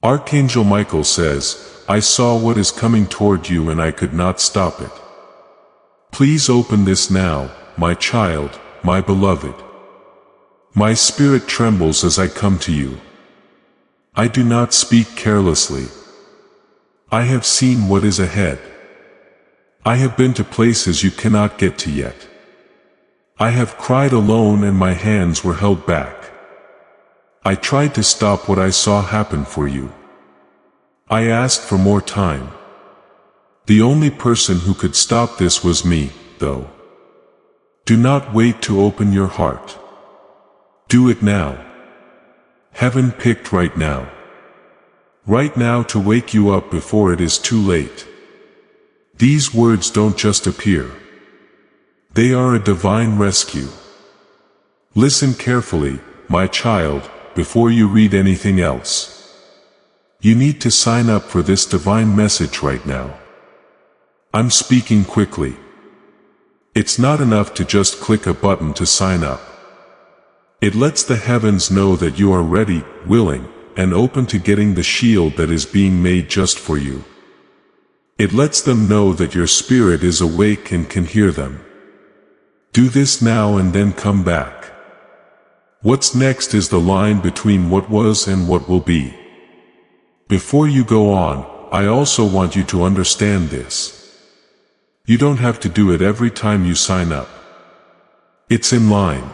Archangel Michael says, I saw what is coming toward you and I could not stop it. Please open this now, my child, my beloved. My spirit trembles as I come to you. I do not speak carelessly. I have seen what is ahead. I have been to places you cannot get to yet. I have cried alone and my hands were held back. I tried to stop what I saw happen for you. I asked for more time. The only person who could stop this was me, though. Do not wait to open your heart. Do it now. Heaven picked right now. Right now to wake you up before it is too late. These words don't just appear. They are a divine rescue. Listen carefully, my child, before you read anything else. You need to sign up for this divine message right now. I'm speaking quickly. It's not enough to just click a button to sign up. It lets the heavens know that you are ready, willing, and open to getting the shield that is being made just for you. It lets them know that your spirit is awake and can hear them. Do this now and then come back. What's next is the line between what was and what will be. Before you go on, I also want you to understand this. You don't have to do it every time you sign up. It's in line.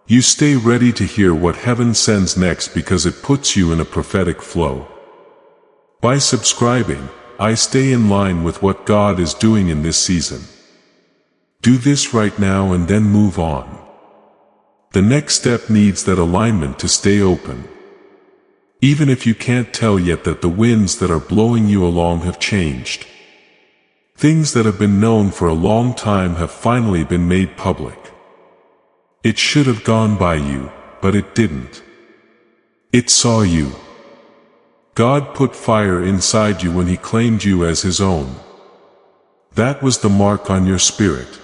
You stay ready to hear what heaven sends next because it puts you in a prophetic flow. By subscribing, I stay in line with what God is doing in this season. Do this right now and then move on. The next step needs that alignment to stay open. Even if you can't tell yet that the winds that are blowing you along have changed. Things that have been known for a long time have finally been made public. It should have gone by you, but it didn't. It saw you. God put fire inside you when He claimed you as His own. That was the mark on your spirit.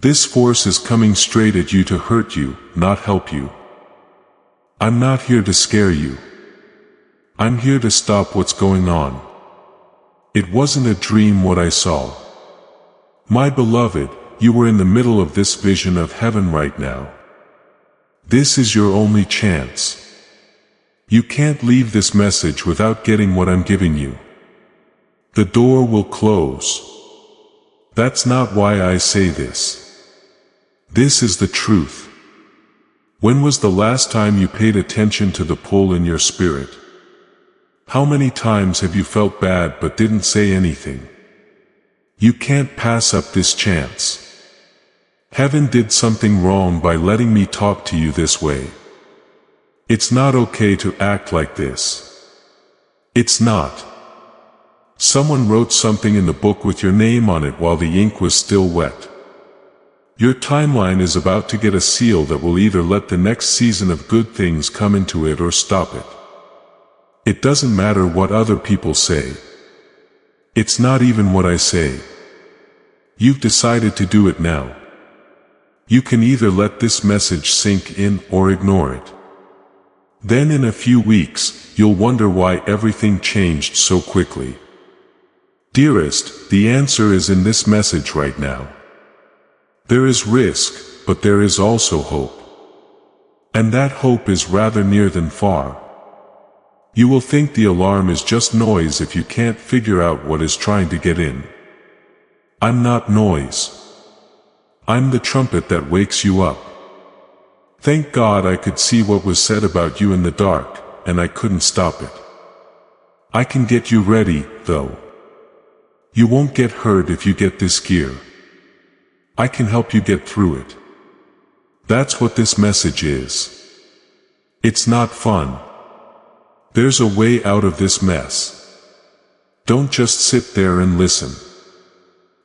This force is coming straight at you to hurt you, not help you. I'm not here to scare you. I'm here to stop what's going on. It wasn't a dream what I saw. My beloved, you were in the middle of this vision of heaven right now. This is your only chance. You can't leave this message without getting what I'm giving you. The door will close. That's not why I say this. This is the truth. When was the last time you paid attention to the pull in your spirit? How many times have you felt bad but didn't say anything? You can't pass up this chance. Heaven did something wrong by letting me talk to you this way. It's not okay to act like this. It's not. Someone wrote something in the book with your name on it while the ink was still wet. Your timeline is about to get a seal that will either let the next season of good things come into it or stop it. It doesn't matter what other people say. It's not even what I say. You've decided to do it now. You can either let this message sink in or ignore it. Then in a few weeks, you'll wonder why everything changed so quickly. Dearest, the answer is in this message right now. There is risk, but there is also hope. And that hope is rather near than far. You will think the alarm is just noise if you can't figure out what is trying to get in. I'm not noise. I'm the trumpet that wakes you up. Thank God I could see what was said about you in the dark, and I couldn't stop it. I can get you ready, though. You won't get hurt if you get this gear. I can help you get through it. That's what this message is. It's not fun. There's a way out of this mess. Don't just sit there and listen.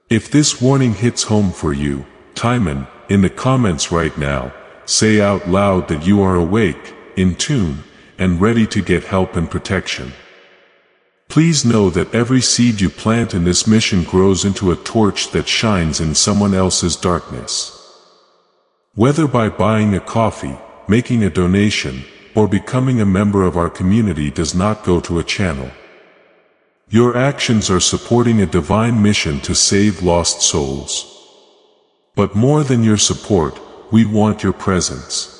If this warning hits home for you, Timon, in the comments right now, say out loud that you are awake, in tune, and ready to get help and protection. Please know that every seed you plant in this mission grows into a torch that shines in someone else's darkness. Whether by buying a coffee, making a donation, or becoming a member of our community does not go to a channel. Your actions are supporting a divine mission to save lost souls. But more than your support, we want your presence.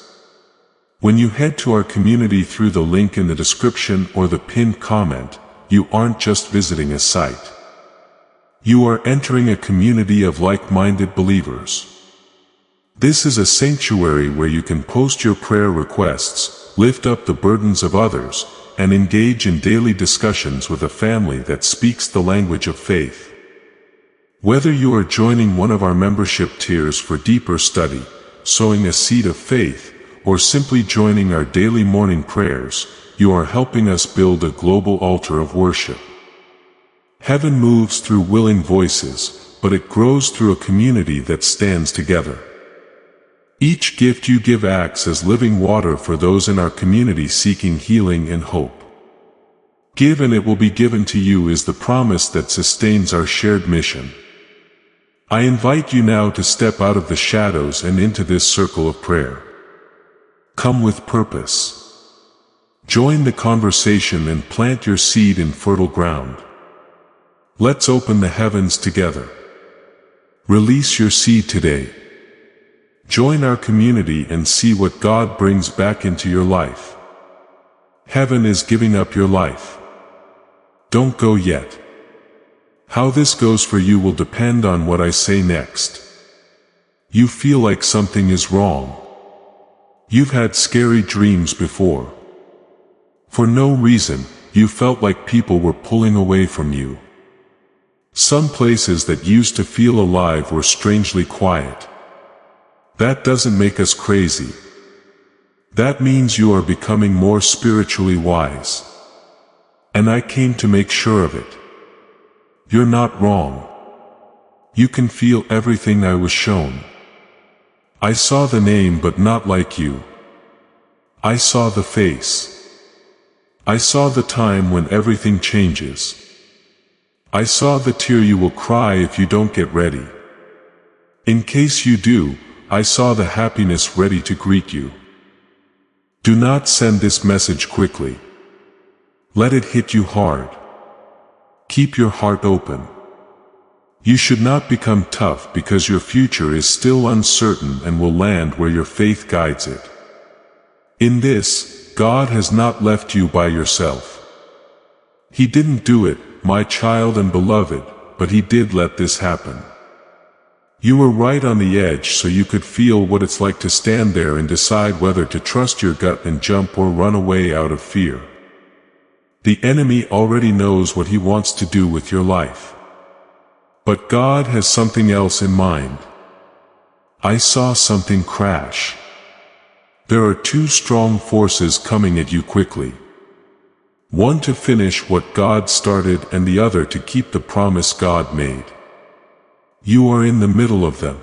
When you head to our community through the link in the description or the pinned comment, you aren't just visiting a site. You are entering a community of like-minded believers. This is a sanctuary where you can post your prayer requests, lift up the burdens of others, and engage in daily discussions with a family that speaks the language of faith. Whether you are joining one of our membership tiers for deeper study, sowing a seed of faith, or simply joining our daily morning prayers, you are helping us build a global altar of worship. Heaven moves through willing voices, but it grows through a community that stands together. Each gift you give acts as living water for those in our community seeking healing and hope. Give and it will be given to you is the promise that sustains our shared mission. I invite you now to step out of the shadows and into this circle of prayer. Come with purpose. Join the conversation and plant your seed in fertile ground. Let's open the heavens together. Release your seed today. Join our community and see what God brings back into your life. Heaven is giving up your life. Don't go yet. How this goes for you will depend on what I say next. You feel like something is wrong. You've had scary dreams before. For no reason, you felt like people were pulling away from you. Some places that used to feel alive were strangely quiet. That doesn't make us crazy. That means you are becoming more spiritually wise. And I came to make sure of it. You're not wrong. You can feel everything I was shown. I saw the name but not like you. I saw the face. I saw the time when everything changes. I saw the tear you will cry if you don't get ready. In case you do, I saw the happiness ready to greet you. Do not send this message quickly. Let it hit you hard. Keep your heart open. You should not become tough because your future is still uncertain and will land where your faith guides it. In this, God has not left you by yourself. He didn't do it, my child and beloved, but He did let this happen. You were right on the edge so you could feel what it's like to stand there and decide whether to trust your gut and jump or run away out of fear. The enemy already knows what he wants to do with your life. But God has something else in mind. I saw something crash. There are two strong forces coming at you quickly. One to finish what God started and the other to keep the promise God made. You are in the middle of them.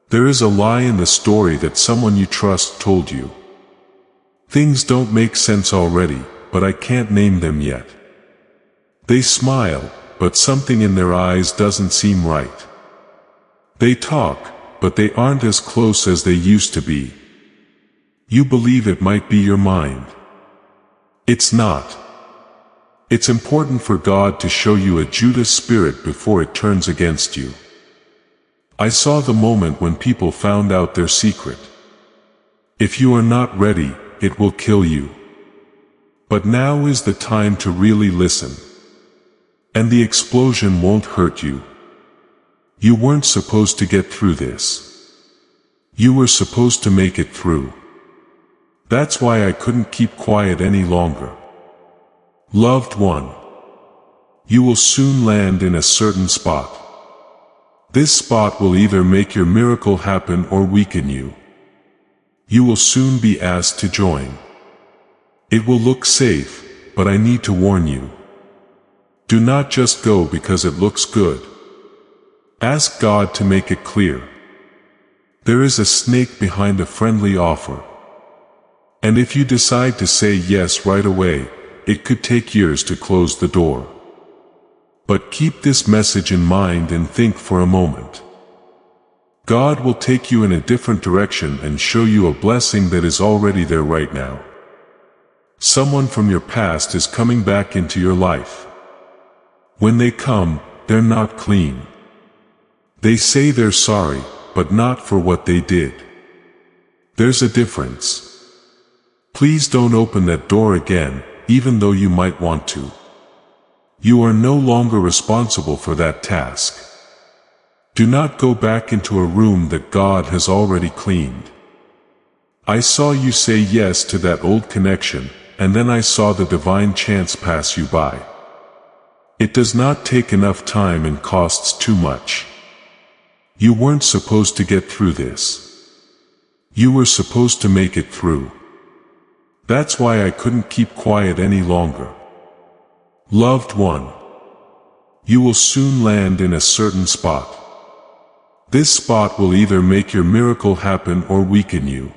There is a lie in the story that someone you trust told you. Things don't make sense already, but I can't name them yet. They smile, but something in their eyes doesn't seem right. They talk, but they aren't as close as they used to be. You believe it might be your mind. It's not. It's important for God to show you a Judas spirit before it turns against you. I saw the moment when people found out their secret. If you are not ready, it will kill you. But now is the time to really listen. And the explosion won't hurt you. You weren't supposed to get through this. You were supposed to make it through. That's why I couldn't keep quiet any longer. Loved one, you will soon land in a certain spot. This spot will either make your miracle happen or weaken you. You will soon be asked to join. It will look safe, but I need to warn you. Do not just go because it looks good. Ask God to make it clear. There is a snake behind a friendly offer. And if you decide to say yes right away, it could take years to close the door. But keep this message in mind and think for a moment. God will take you in a different direction and show you a blessing that is already there right now. Someone from your past is coming back into your life. When they come, they're not clean. They say they're sorry, but not for what they did. There's a difference. Please don't open that door again, even though you might want to. You are no longer responsible for that task. Do not go back into a room that God has already cleaned. I saw you say yes to that old connection, and then I saw the divine chance pass you by. It does not take enough time and costs too much. You weren't supposed to get through this. You were supposed to make it through. That's why I couldn't keep quiet any longer. Loved one, you will soon land in a certain spot. This spot will either make your miracle happen or weaken you.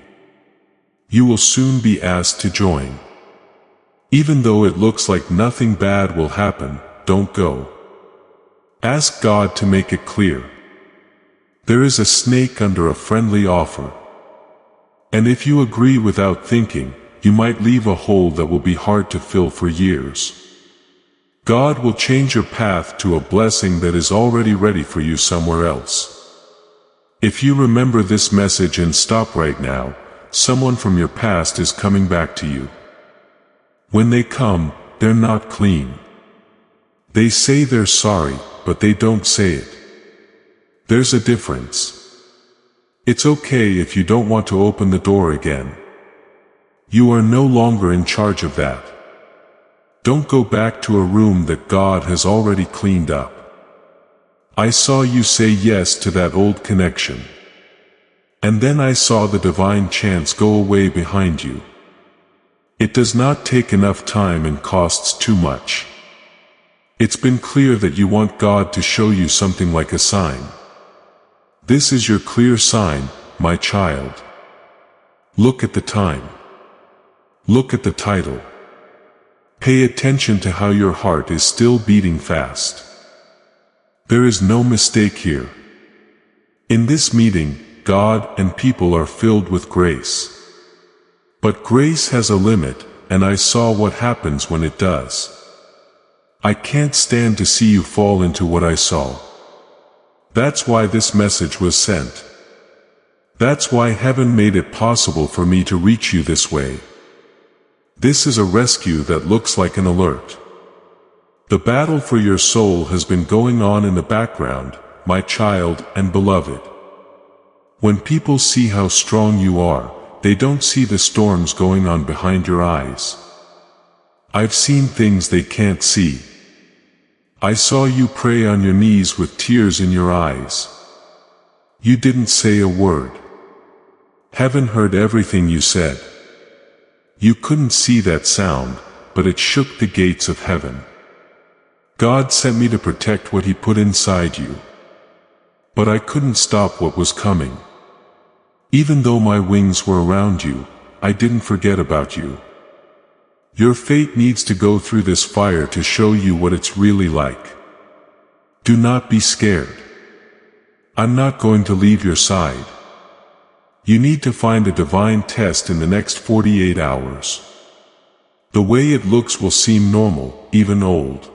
You will soon be asked to join. Even though it looks like nothing bad will happen, don't go. Ask God to make it clear. There is a snake under a friendly offer. And if you agree without thinking, you might leave a hole that will be hard to fill for years. God will change your path to a blessing that is already ready for you somewhere else. If you remember this message and stop right now, someone from your past is coming back to you. When they come, they're not clean. They say they're sorry, but they don't say it. There's a difference. It's okay if you don't want to open the door again. You are no longer in charge of that. Don't go back to a room that God has already cleaned up. I saw you say yes to that old connection. And then I saw the divine chance go away behind you. It does not take enough time and costs too much. It's been clear that you want God to show you something like a sign. This is your clear sign, my child. Look at the time. Look at the title. Pay attention to how your heart is still beating fast. There is no mistake here. In this meeting, God and people are filled with grace. But grace has a limit, and I saw what happens when it does. I can't stand to see you fall into what I saw. That's why this message was sent. That's why heaven made it possible for me to reach you this way. This is a rescue that looks like an alert. The battle for your soul has been going on in the background, my child and beloved. When people see how strong you are, they don't see the storms going on behind your eyes. I've seen things they can't see. I saw you pray on your knees with tears in your eyes. You didn't say a word. Heaven heard everything you said. You couldn't see that sound, but it shook the gates of heaven. God sent me to protect what He put inside you. But I couldn't stop what was coming. Even though my wings were around you, I didn't forget about you. Your fate needs to go through this fire to show you what it's really like. Do not be scared. I'm not going to leave your side. You need to find a divine test in the next 48 hours. The way it looks will seem normal, even old.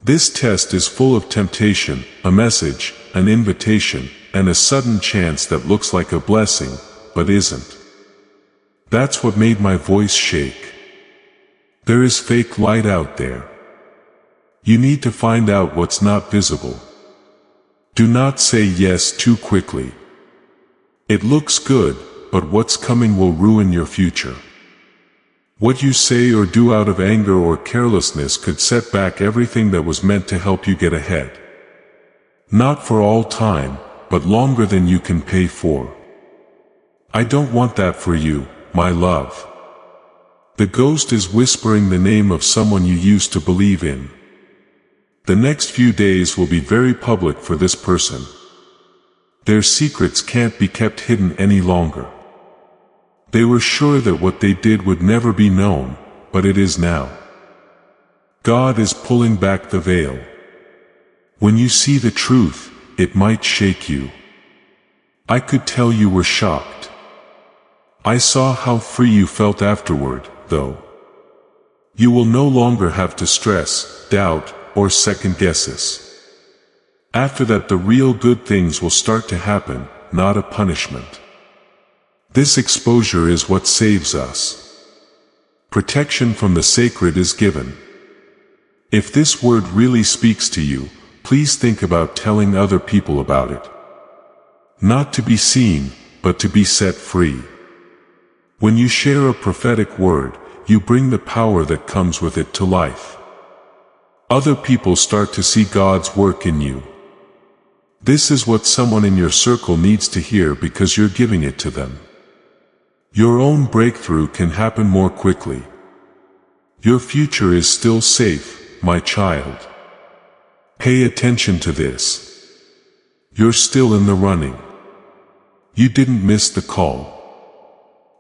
This test is full of temptation, a message, an invitation, and a sudden chance that looks like a blessing, but isn't. That's what made my voice shake. There is fake light out there. You need to find out what's not visible. Do not say yes too quickly. It looks good, but what's coming will ruin your future. What you say or do out of anger or carelessness could set back everything that was meant to help you get ahead. Not for all time, but longer than you can pay for. I don't want that for you, my love. The ghost is whispering the name of someone you used to believe in. The next few days will be very public for this person. Their secrets can't be kept hidden any longer. They were sure that what they did would never be known, but it is now. God is pulling back the veil. When you see the truth, it might shake you. I could tell you were shocked. I saw how free you felt afterward, though. You will no longer have to stress, doubt, or second guesses. After that, the real good things will start to happen, not a punishment. This exposure is what saves us. Protection from the sacred is given. If this word really speaks to you, please think about telling other people about it. Not to be seen, but to be set free. When you share a prophetic word, you bring the power that comes with it to life. Other people start to see God's work in you. This is what someone in your circle needs to hear because you're giving it to them. Your own breakthrough can happen more quickly. Your future is still safe, my child. Pay attention to this. You're still in the running. You didn't miss the call.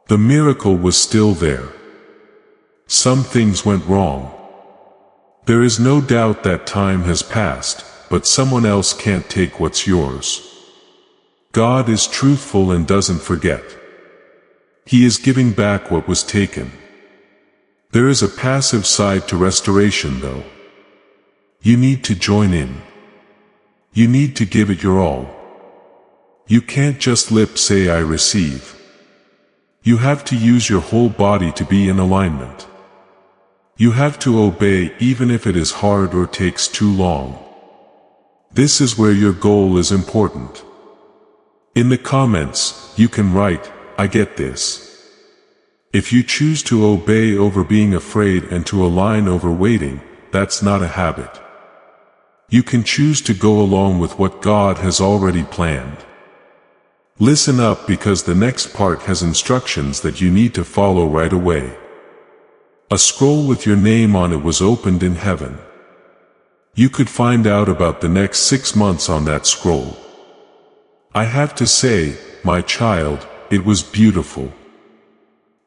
The miracle was still there. Some things went wrong. There is no doubt that time has passed, but someone else can't take what's yours. God is truthful and doesn't forget. He is giving back what was taken. There is a passive side to restoration, though. You need to join in. You need to give it your all. You can't just lip say I receive. You have to use your whole body to be in alignment. You have to obey even if it is hard or takes too long. This is where your goal is important. In the comments, you can write, I get this. If you choose to obey over being afraid and to align over waiting, that's not a habit. You can choose to go along with what God has already planned. Listen up, because the next part has instructions that you need to follow right away. A scroll with your name on it was opened in heaven. You could find out about the next 6 months on that scroll. I have to say, my child, it was beautiful.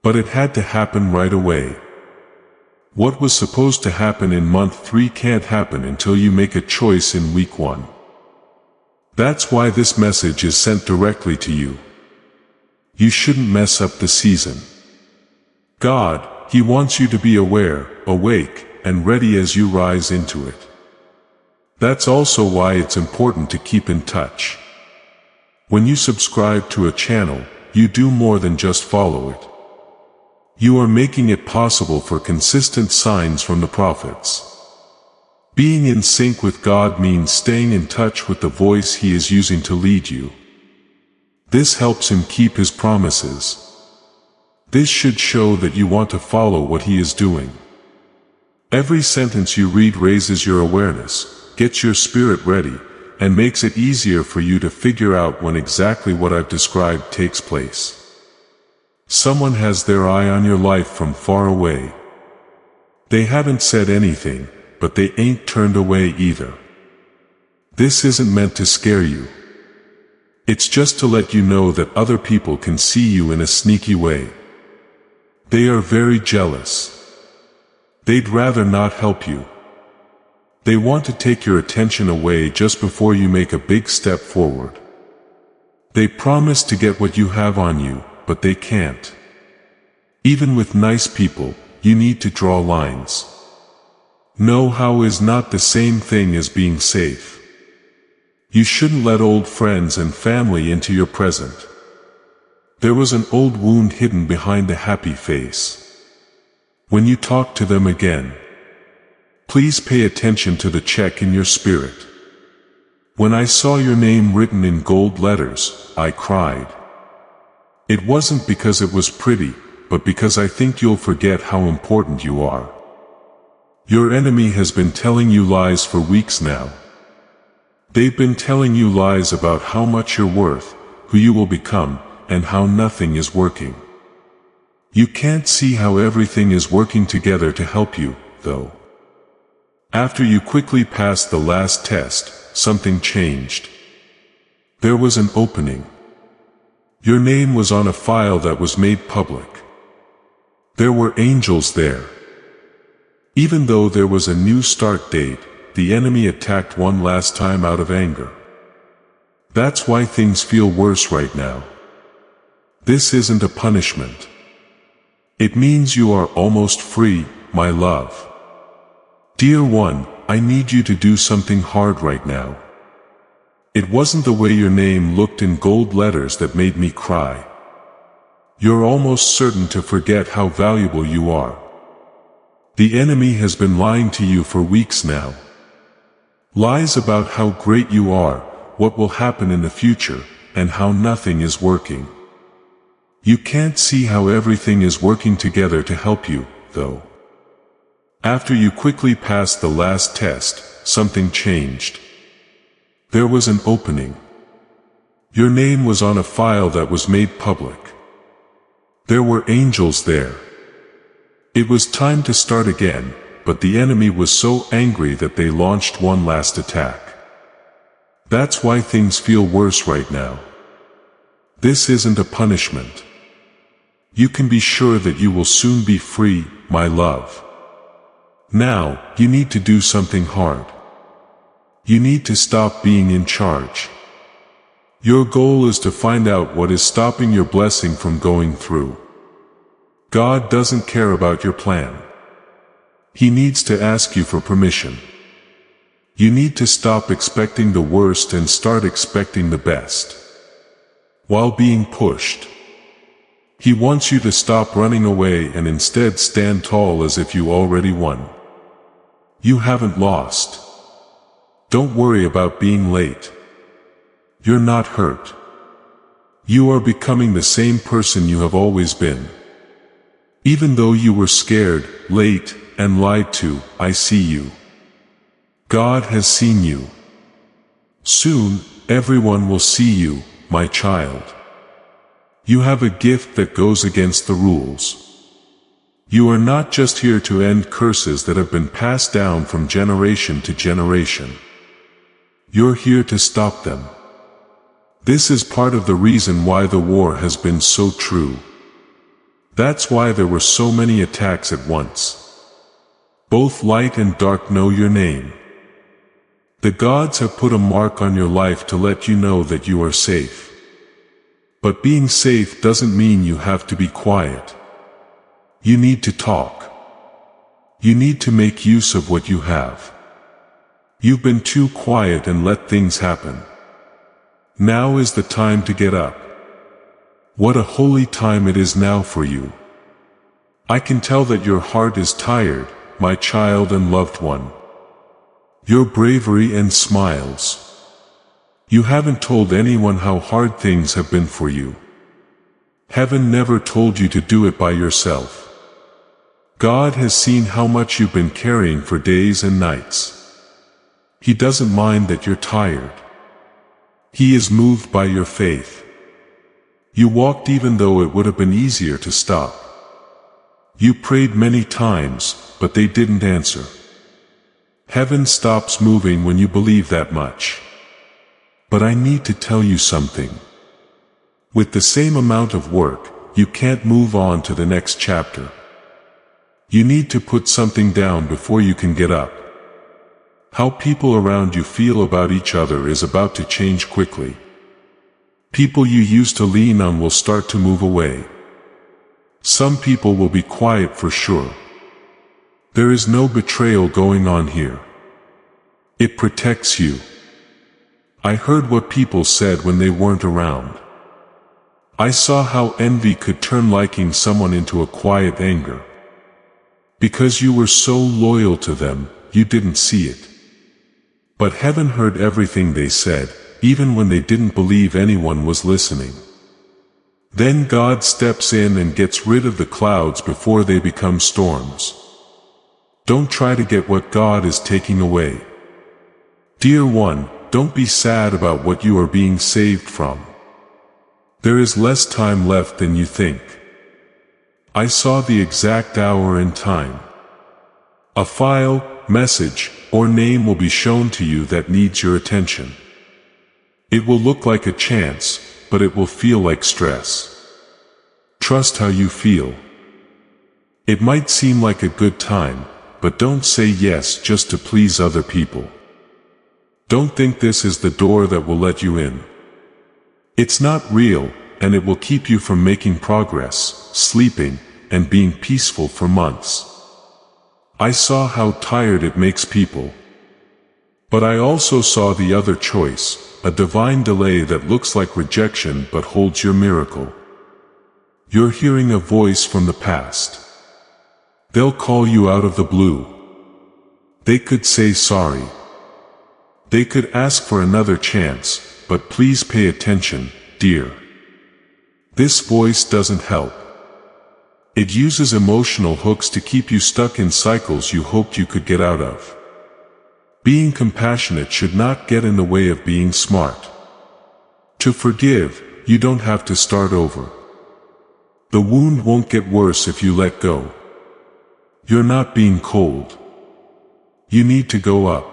But it had to happen right away. What was supposed to happen in month 3 can't happen until you make a choice in week 1. That's why this message is sent directly to you. You shouldn't mess up the season. God, He wants you to be aware, awake, and ready as you rise into it. That's also why it's important to keep in touch. When you subscribe to a channel, you do more than just follow it. You are making it possible for consistent signs from the prophets. Being in sync with God means staying in touch with the voice He is using to lead you. This helps Him keep His promises. This should show that you want to follow what He is doing. Every sentence you read raises your awareness, gets your spirit ready, and makes it easier for you to figure out when exactly what I've described takes place. Someone has their eye on your life from far away. They haven't said anything, but they ain't turned away either. This isn't meant to scare you. It's just to let you know that other people can see you in a sneaky way. They are very jealous. They'd rather not help you. They want to take your attention away just before you make a big step forward. They promise to get what you have on you, but they can't. Even with nice people, you need to draw lines. Know-how is not the same thing as being safe. You shouldn't let old friends and family into your present. There was an old wound hidden behind a happy face. When you talk to them again, please pay attention to the check in your spirit. When I saw your name written in gold letters, I cried. It wasn't because it was pretty, but because I think you'll forget how important you are. Your enemy has been telling you lies for weeks now. They've been telling you lies about how much you're worth, who you will become, and how nothing is working. You can't see how everything is working together to help you, though. After you quickly passed the last test, something changed. There was an opening. Your name was on a file that was made public. There were angels there. Even though there was a new start date, the enemy attacked one last time out of anger. That's why things feel worse right now. This isn't a punishment. It means you are almost free, my love. Dear one, I need you to do something hard right now. It wasn't the way your name looked in gold letters that made me cry. You're almost certain to forget how valuable you are. The enemy has been lying to you for weeks now. Lies about how great you are, what will happen in the future, and how nothing is working. You can't see how everything is working together to help you, though. After you quickly passed the last test, something changed. There was an opening. Your name was on a file that was made public. There were angels there. It was time to start again, but the enemy was so angry that they launched one last attack. That's why things feel worse right now. This isn't a punishment. You can be sure that you will soon be free, my love. Now, you need to do something hard. You need to stop being in charge. Your goal is to find out what is stopping your blessing from going through. God doesn't care about your plan. He needs to ask you for permission. You need to stop expecting the worst and start expecting the best. While being pushed, He wants you to stop running away and instead stand tall as if you already won. You haven't lost. Don't worry about being late. You're not hurt. You are becoming the same person you have always been. Even though you were scared, late, and lied to, I see you. God has seen you. Soon, everyone will see you, my child. You have a gift that goes against the rules. You are not just here to end curses that have been passed down from generation to generation. You're here to stop them. This is part of the reason why the war has been so true. That's why there were so many attacks at once. Both light and dark know your name. The gods have put a mark on your life to let you know that you are safe. But being safe doesn't mean you have to be quiet. You need to talk. You need to make use of what you have. You've been too quiet and let things happen. Now is the time to get up. What a holy time it is now for you. I can tell that your heart is tired, my child and loved one. Your bravery and smiles. You haven't told anyone how hard things have been for you. Heaven never told you to do it by yourself. God has seen how much you've been carrying for days and nights. He doesn't mind that you're tired. He is moved by your faith. You walked even though it would have been easier to stop. You prayed many times, but they didn't answer. Heaven stops moving when you believe that much. But I need to tell you something. With the same amount of work, you can't move on to the next chapter. You need to put something down before you can get up. How people around you feel about each other is about to change quickly. People you used to lean on will start to move away. Some people will be quiet for sure. There is no betrayal going on here. It protects you. I heard what people said when they weren't around. I saw how envy could turn liking someone into a quiet anger. Because you were so loyal to them, you didn't see it. But heaven heard everything they said, even when they didn't believe anyone was listening. Then God steps in and gets rid of the clouds before they become storms. Don't try to get what God is taking away. Dear one, don't be sad about what you are being saved from. There is less time left than you think. I saw the exact hour and time. A file, message, or name will be shown to you that needs your attention. It will look like a chance, but it will feel like stress. Trust how you feel. It might seem like a good time, but don't say yes just to please other people. Don't think this is the door that will let you in. It's not real, and it will keep you from making progress, sleeping, and being peaceful for months. I saw how tired it makes people. But I also saw the other choice, a divine delay that looks like rejection but holds your miracle. You're hearing a voice from the past. They'll call you out of the blue. They could say sorry. They could ask for another chance, but please pay attention, dear. This voice doesn't help. It uses emotional hooks to keep you stuck in cycles you hoped you could get out of. Being compassionate should not get in the way of being smart. To forgive, you don't have to start over. The wound won't get worse if you let go. You're not being cold. You need to go up.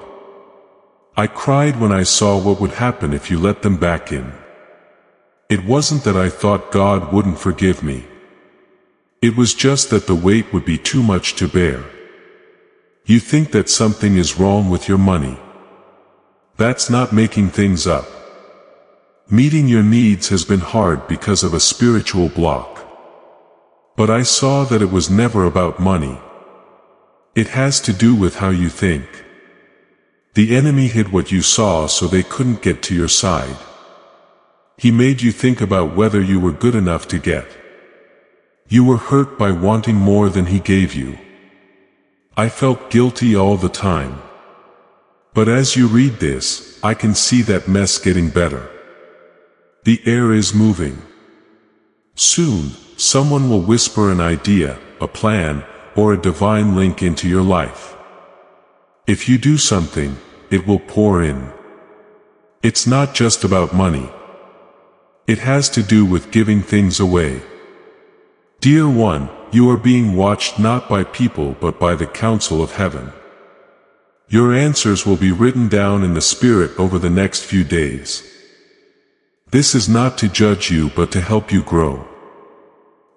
I cried when I saw what would happen if you let them back in. It wasn't that I thought God wouldn't forgive me. It was just that the weight would be too much to bear. You think that something is wrong with your money. That's not making things up. Meeting your needs has been hard because of a spiritual block. But I saw that it was never about money. It has to do with how you think. The enemy hid what you saw so they couldn't get to your side. He made you think about whether you were good enough to get. You were hurt by wanting more than he gave you. I felt guilty all the time. But as you read this, I can see that mess getting better. The air is moving. Soon, someone will whisper an idea, a plan, or a divine link into your life. If you do something, it will pour in. It's not just about money. It has to do with giving things away. Dear one, you are being watched not by people but by the council of heaven. Your answers will be written down in the Spirit over the next few days. This is not to judge you but to help you grow.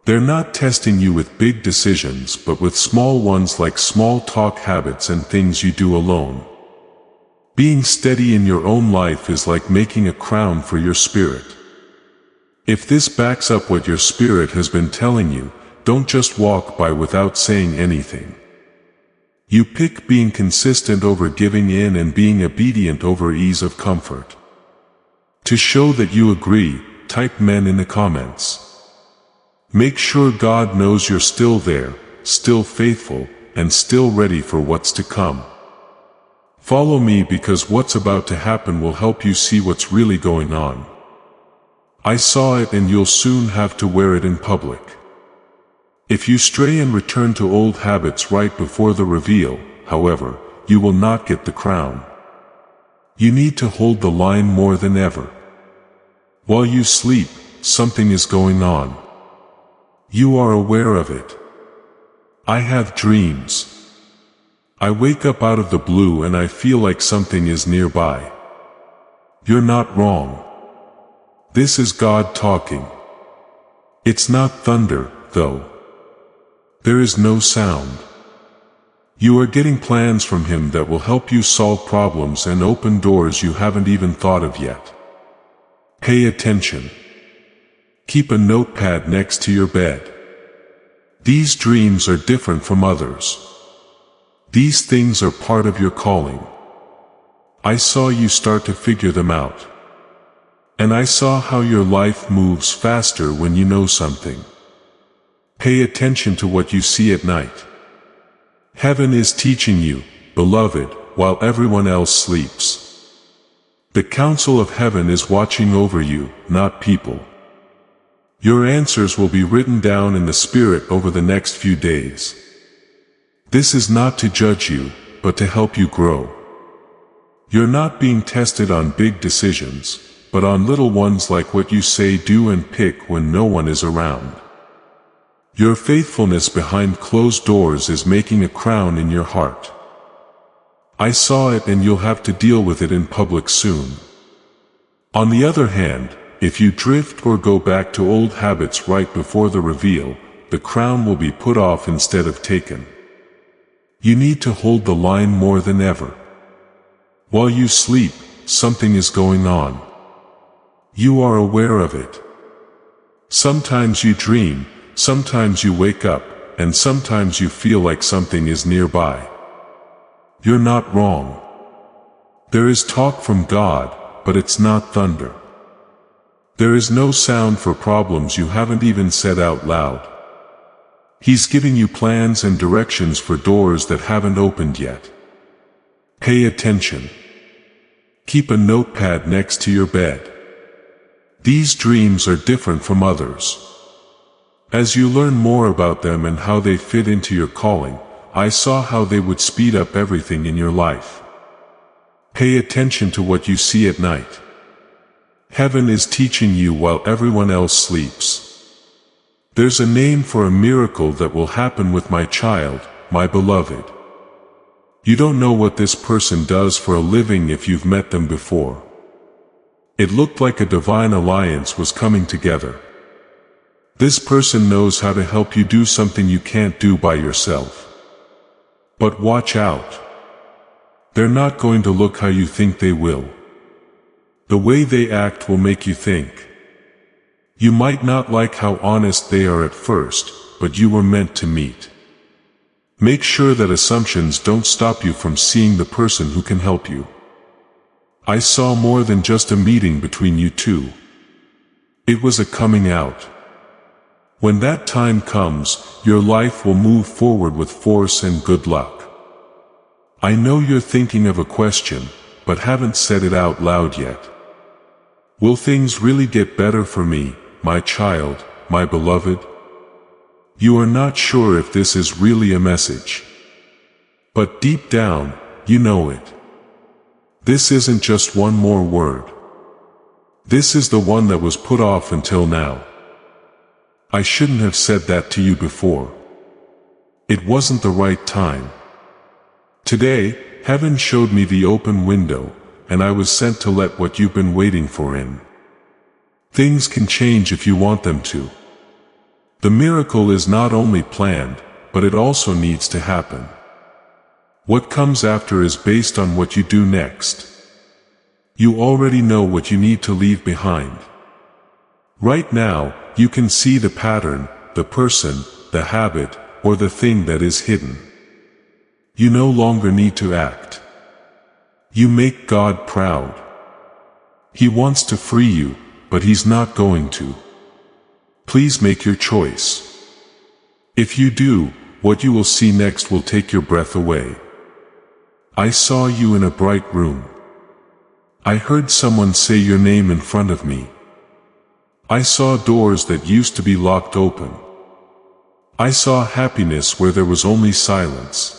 They're not testing you with big decisions but with small ones like small talk habits and things you do alone. Being steady in your own life is like making a crown for your spirit. If this backs up what your spirit has been telling you, don't just walk by without saying anything. You pick being consistent over giving in and being obedient over ease of comfort. To show that you agree, type men in the comments. Make sure God knows you're still there, still faithful, and still ready for what's to come. Follow me because what's about to happen will help you see what's really going on. I saw it and you'll soon have to wear it in public. If you stray and return to old habits right before the reveal, however, you will not get the crown. You need to hold the line more than ever. While you sleep, something is going on. You are aware of it. I have dreams. I wake up out of the blue and I feel like something is nearby. You're not wrong. This is God talking. It's not thunder, though. There is no sound. You are getting plans from Him that will help you solve problems and open doors you haven't even thought of yet. Pay attention. Keep a notepad next to your bed. These dreams are different from others. These things are part of your calling. I saw you start to figure them out. And I saw how your life moves faster when you know something. Pay attention to what you see at night. Heaven is teaching you, beloved, while everyone else sleeps. The council of heaven is watching over you, not people. Your answers will be written down in the Spirit over the next few days. This is not to judge you, but to help you grow. You're not being tested on big decisions, but on little ones like what you say, do, and pick when no one is around. Your faithfulness behind closed doors is making a crown in your heart. I saw it and you'll have to deal with it in public soon. On the other hand, if you drift or go back to old habits right before the reveal, the crown will be put off instead of taken. You need to hold the line more than ever. While you sleep, something is going on. You are aware of it. Sometimes you dream, sometimes you wake up, and sometimes you feel like something is nearby. You're not wrong. There is talk from God, but it's not thunder. There is no sound for problems you haven't even said out loud. He's giving you plans and directions for doors that haven't opened yet. Pay attention. Keep a notepad next to your bed. These dreams are different from others. As you learn more about them and how they fit into your calling, I saw how they would speed up everything in your life. Pay attention to what you see at night. Heaven is teaching you while everyone else sleeps. There's a name for a miracle that will happen with my child, my beloved. You don't know what this person does for a living if you've met them before. It looked like a divine alliance was coming together. This person knows how to help you do something you can't do by yourself. But watch out. They're not going to look how you think they will. The way they act will make you think. You might not like how honest they are at first, but you were meant to meet. Make sure that assumptions don't stop you from seeing the person who can help you. I saw more than just a meeting between you two. It was a coming out. When that time comes, your life will move forward with force and good luck. I know you're thinking of a question, but haven't said it out loud yet. Will things really get better for me, my child, my beloved? You are not sure if this is really a message. But deep down, you know it. This isn't just one more word. This is the one that was put off until now. I shouldn't have said that to you before. It wasn't the right time. Today, heaven showed me the open window, and I was sent to let what you've been waiting for in. Things can change if you want them to. The miracle is not only planned, but it also needs to happen. What comes after is based on what you do next. You already know what you need to leave behind. Right now, you can see the pattern, the person, the habit, or the thing that is hidden. You no longer need to act. You make God proud. He wants to free you, but He's not going to. Please make your choice. If you do, what you will see next will take your breath away. I saw you in a bright room. I heard someone say your name in front of me. I saw doors that used to be locked open. I saw happiness where there was only silence.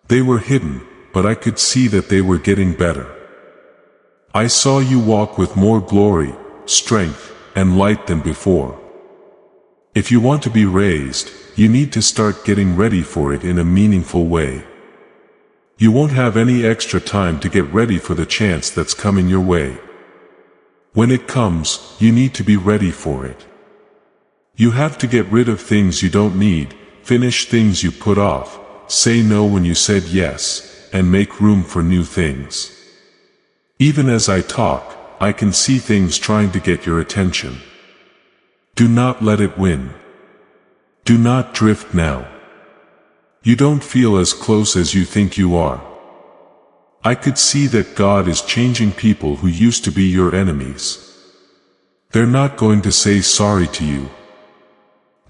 They were hidden, but I could see that they were getting better. I saw you walk with more glory, strength, and light than before. If you want to be raised, you need to start getting ready for it in a meaningful way. You won't have any extra time to get ready for the chance that's coming your way. When it comes, you need to be ready for it. You have to get rid of things you don't need, finish things you put off, say no when you said yes, and make room for new things. Even as I talk, I can see things trying to get your attention. Do not let it win. Do not drift now. You don't feel as close as you think you are. I could see that God is changing people who used to be your enemies. They're not going to say sorry to you.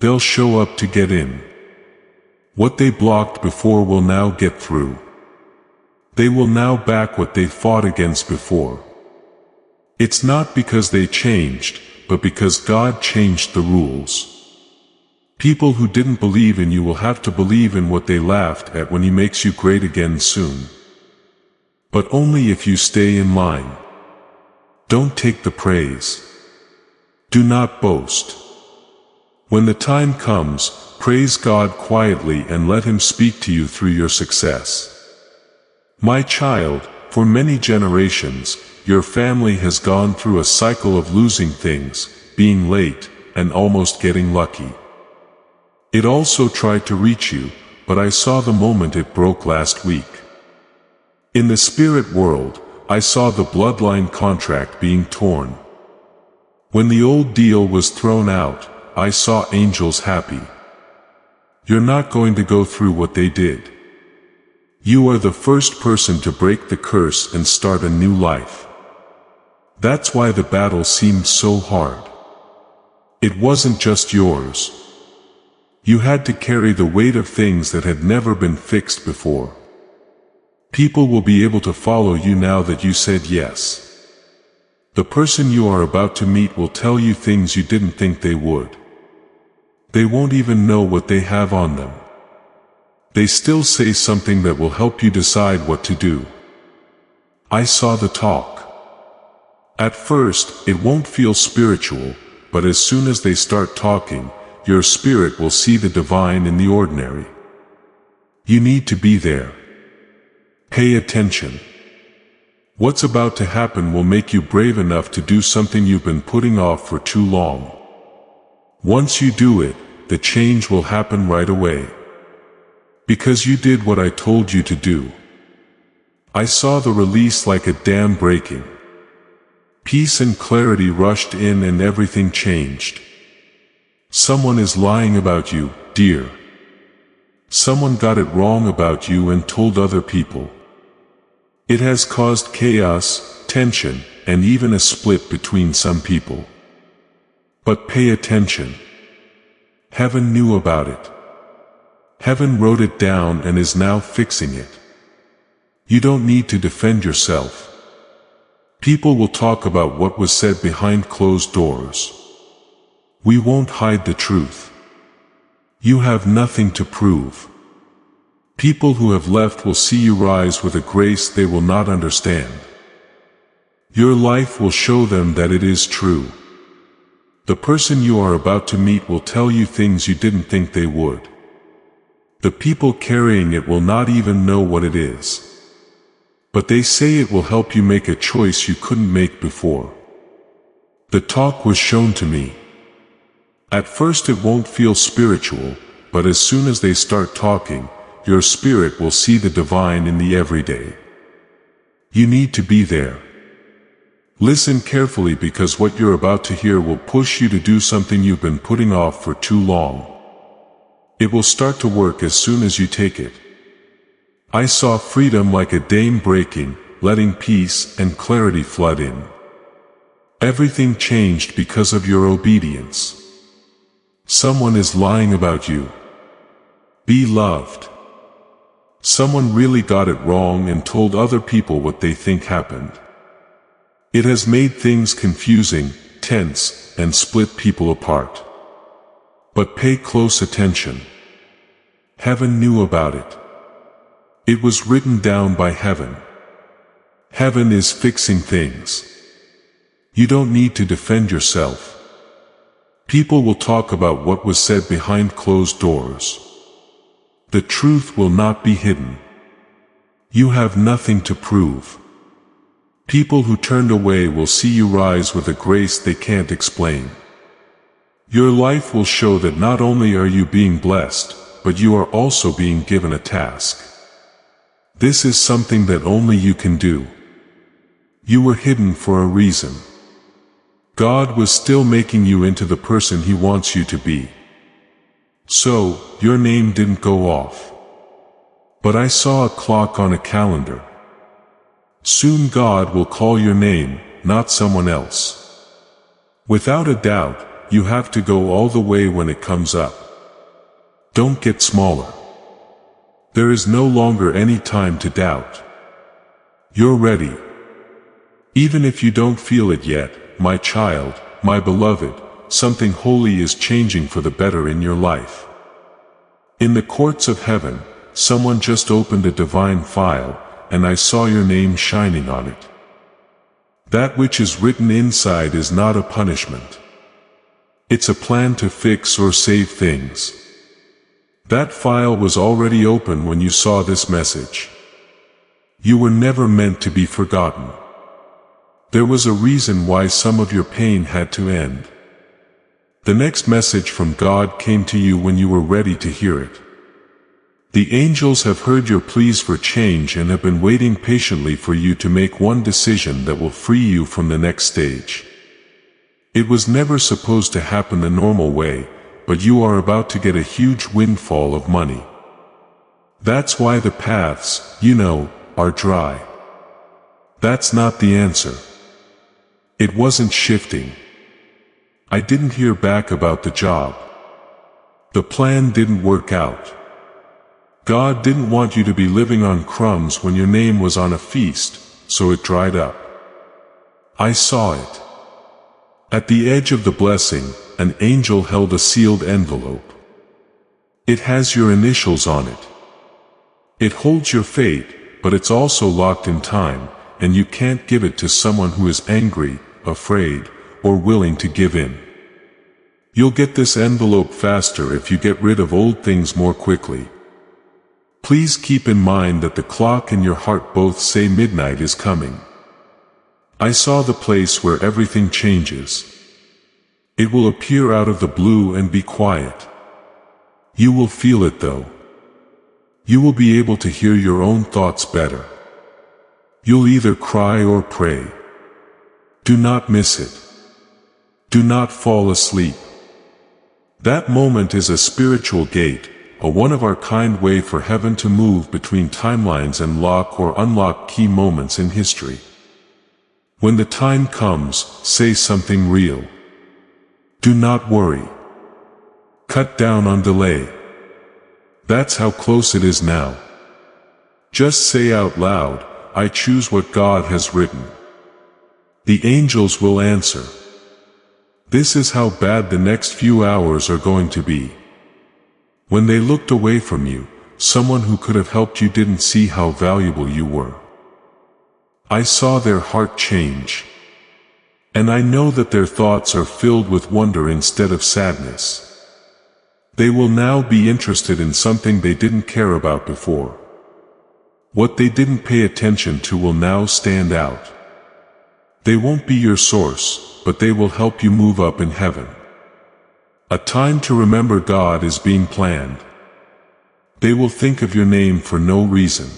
They'll show up to get in. What they blocked before will now get through. They will now back what they fought against before. It's not because they changed, but because God changed the rules. People who didn't believe in you will have to believe in what they laughed at when He makes you great again soon. But only if you stay in line. Don't take the praise. Do not boast. When the time comes, praise God quietly and let Him speak to you through your success. My child, for many generations, your family has gone through a cycle of losing things, being late, and almost getting lucky. It also tried to reach you, but I saw the moment it broke last week. In the spirit world, I saw the bloodline contract being torn. When the old deal was thrown out, I saw angels happy. You're not going to go through what they did. You are the first person to break the curse and start a new life. That's why the battle seemed so hard. It wasn't just yours. You had to carry the weight of things that had never been fixed before. People will be able to follow you now that you said yes. The person you are about to meet will tell you things you didn't think they would. They won't even know what they have on them. They still say something that will help you decide what to do. I saw the talk. At first, it won't feel spiritual, but as soon as they start talking, your spirit will see the divine in the ordinary. You need to be there. Pay attention. What's about to happen will make you brave enough to do something you've been putting off for too long. Once you do it, the change will happen right away. Because you did what I told you to do. I saw the release like a dam breaking. Peace and clarity rushed in and everything changed. Someone is lying about you, dear. Someone got it wrong about you and told other people. It has caused chaos, tension, and even a split between some people. But pay attention. Heaven knew about it. Heaven wrote it down and is now fixing it. You don't need to defend yourself. People will talk about what was said behind closed doors. We won't hide the truth. You have nothing to prove. People who have left will see you rise with a grace they will not understand. Your life will show them that it is true. The person you are about to meet will tell you things you didn't think they would. The people carrying it will not even know what it is. But they say it will help you make a choice you couldn't make before. The talk was shown to me. At first it won't feel spiritual, but as soon as they start talking, your spirit will see the divine in the everyday. You need to be there. Listen carefully because what you're about to hear will push you to do something you've been putting off for too long. It will start to work as soon as you take it. I saw freedom like a dam breaking, letting peace and clarity flood in. Everything changed because of your obedience. Someone is lying about you. Be loved. Someone really got it wrong and told other people what they think happened. It has made things confusing, tense, and split people apart. But pay close attention. Heaven knew about it. It was written down by heaven. Heaven is fixing things. You don't need to defend yourself. People will talk about what was said behind closed doors. The truth will not be hidden. You have nothing to prove. People who turned away will see you rise with a grace they can't explain. Your life will show that not only are you being blessed, but you are also being given a task. This is something that only you can do. You were hidden for a reason. God was still making you into the person He wants you to be. So, your name didn't go off. But I saw a clock on a calendar. Soon God will call your name, not someone else. Without a doubt, you have to go all the way when it comes up. Don't get smaller. There is no longer any time to doubt. You're ready. Even if you don't feel it yet, my child, my beloved, something holy is changing for the better in your life. In the courts of heaven, someone just opened a divine file, and I saw your name shining on it. That which is written inside is not a punishment. It's a plan to fix or save things. That file was already open when you saw this message. You were never meant to be forgotten. There was a reason why some of your pain had to end. The next message from God came to you when you were ready to hear it. The angels have heard your pleas for change and have been waiting patiently for you to make one decision that will free you from the next stage. It was never supposed to happen the normal way, but you are about to get a huge windfall of money. That's why the paths, are dry. That's not the answer. It wasn't shifting. I didn't hear back about the job. The plan didn't work out. God didn't want you to be living on crumbs when your name was on a feast, so it dried up. I saw it. At the edge of the blessing, an angel held a sealed envelope. It has your initials on it. It holds your fate, but it's also locked in time, and you can't give it to someone who is angry, afraid, or willing to give in. You'll get this envelope faster if you get rid of old things more quickly. Please keep in mind that the clock and your heart both say midnight is coming. I saw the place where everything changes. It will appear out of the blue and be quiet. You will feel it though. You will be able to hear your own thoughts better. You'll either cry or pray. Do not miss it. Do not fall asleep. That moment is a spiritual gate, a one-of-a-kind way for heaven to move between timelines and lock or unlock key moments in history. When the time comes, say something real. Do not worry. Cut down on delay. That's how close it is now. Just say out loud, I choose what God has written. The angels will answer. This is how bad the next few hours are going to be. When they looked away from you, someone who could have helped you didn't see how valuable you were. I saw their heart change. And I know that their thoughts are filled with wonder instead of sadness. They will now be interested in something they didn't care about before. What they didn't pay attention to will now stand out. They won't be your source, but they will help you move up in heaven. A time to remember God is being planned. They will think of your name for no reason.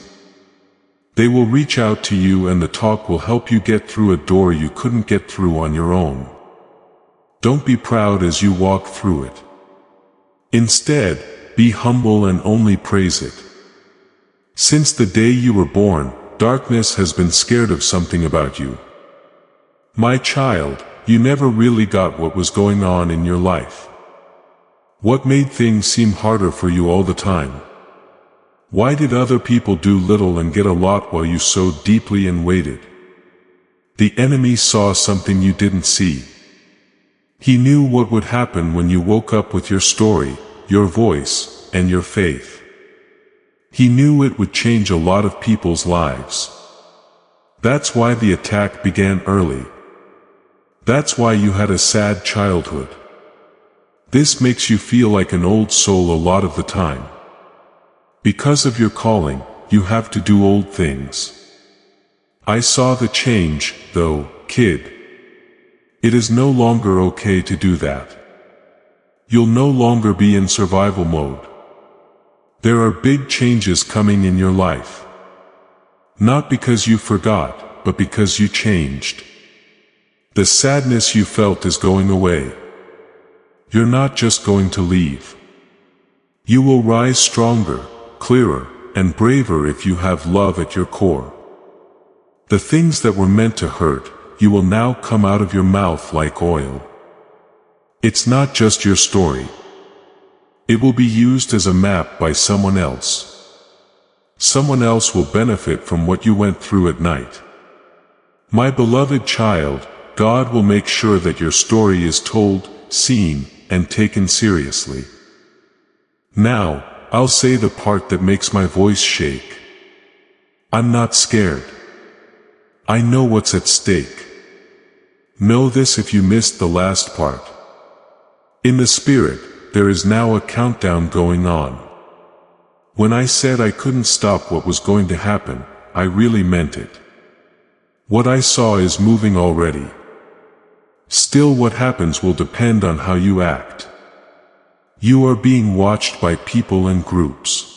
They will reach out to you and the talk will help you get through a door you couldn't get through on your own. Don't be proud as you walk through it. Instead, be humble and only praise it. Since the day you were born, darkness has been scared of something about you. My child, you never really got what was going on in your life. What made things seem harder for you all the time? Why did other people do little and get a lot while you sowed deeply and waited? The enemy saw something you didn't see. He knew what would happen when you woke up with your story, your voice, and your faith. He knew it would change a lot of people's lives. That's why the attack began early. That's why you had a sad childhood. This makes you feel like an old soul a lot of the time. Because of your calling, you have to do old things. I saw the change, though, kid. It is no longer okay to do that. You'll no longer be in survival mode. There are big changes coming in your life. Not because you forgot, but because you changed. The sadness you felt is going away. You're not just going to leave. You will rise stronger, clearer, and braver if you have love at your core. The things that were meant to hurt, you will now come out of your mouth like oil. It's not just your story. It will be used as a map by someone else. Someone else will benefit from what you went through at night. My beloved child, God will make sure that your story is told, seen, and taken seriously. Now, I'll say the part that makes my voice shake. I'm not scared. I know what's at stake. Know this if you missed the last part. In the spirit, there is now a countdown going on. When I said I couldn't stop what was going to happen, I really meant it. What I saw is moving already. Still, what happens will depend on how you act. You are being watched by people and groups.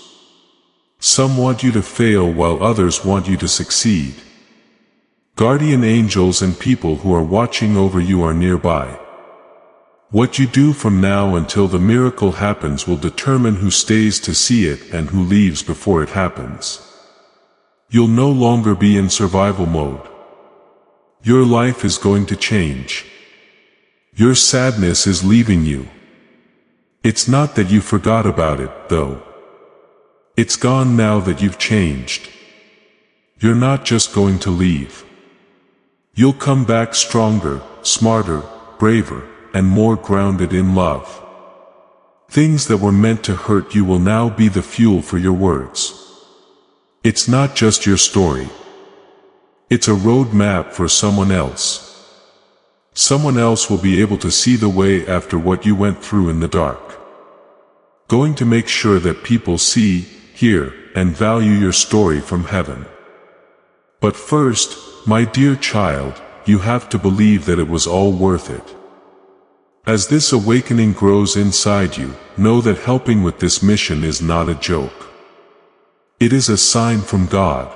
Some want you to fail while others want you to succeed. Guardian angels and people who are watching over you are nearby. What you do from now until the miracle happens will determine who stays to see it and who leaves before it happens. You'll no longer be in survival mode. Your life is going to change. Your sadness is leaving you. It's not that you forgot about it, though. It's gone now that you've changed. You're not just going to leave. You'll come back stronger, smarter, braver, and more grounded in love. Things that were meant to hurt you will now be the fuel for your words. It's not just your story. It's a road map for someone else. Someone else will be able to see the way after what you went through in the dark. Going to make sure that people see, hear, and value your story from heaven. But first, my dear child, you have to believe that it was all worth it. As this awakening grows inside you, know that helping with this mission is not a joke. It is a sign from God.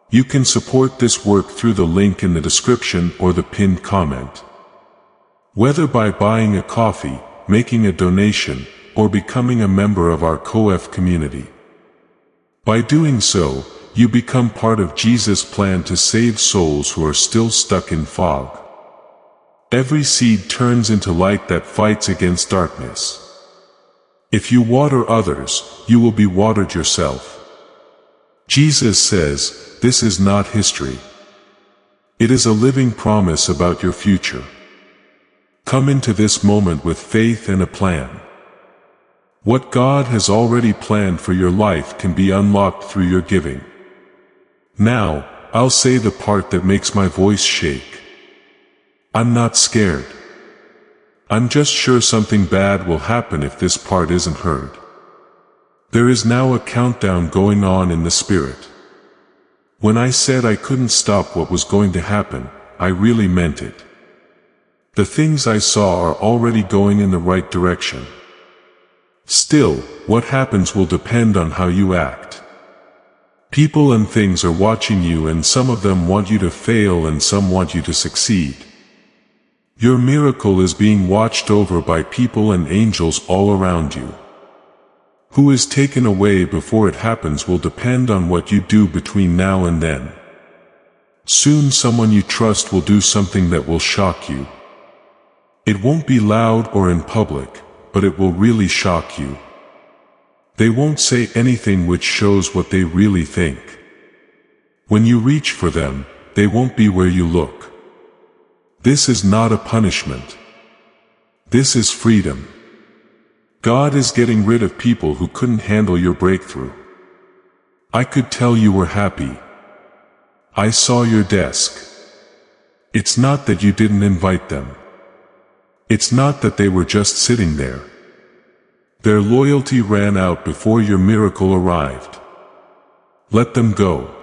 You can support this work through the link in the description or the pinned comment. Whether by buying a coffee, making a donation, or becoming a member of our COF community. By doing so, you become part of Jesus' plan to save souls who are still stuck in fog. Every seed turns into light that fights against darkness. If you water others, you will be watered yourself. Jesus says, this is not history. It is a living promise about your future. Come into this moment with faith and a plan. What God has already planned for your life can be unlocked through your giving. Now, I'll say the part that makes my voice shake. I'm not scared. I'm just sure something bad will happen if this part isn't heard. There is now a countdown going on in the spirit. When I said I couldn't stop what was going to happen, I really meant it. The things I saw are already going in the right direction. Still, what happens will depend on how you act. People and things are watching you, and some of them want you to fail and some want you to succeed. Your miracle is being watched over by people and angels all around you. Who is taken away before it happens will depend on what you do between now and then. Soon someone you trust will do something that will shock you. It won't be loud or in public, but it will really shock you. They won't say anything which shows what they really think. When you reach for them, they won't be where you look. This is not a punishment. This is freedom. God is getting rid of people who couldn't handle your breakthrough. I could tell you were happy. I saw your desk. It's not that you didn't invite them. It's not that they were just sitting there. Their loyalty ran out before your miracle arrived. Let them go.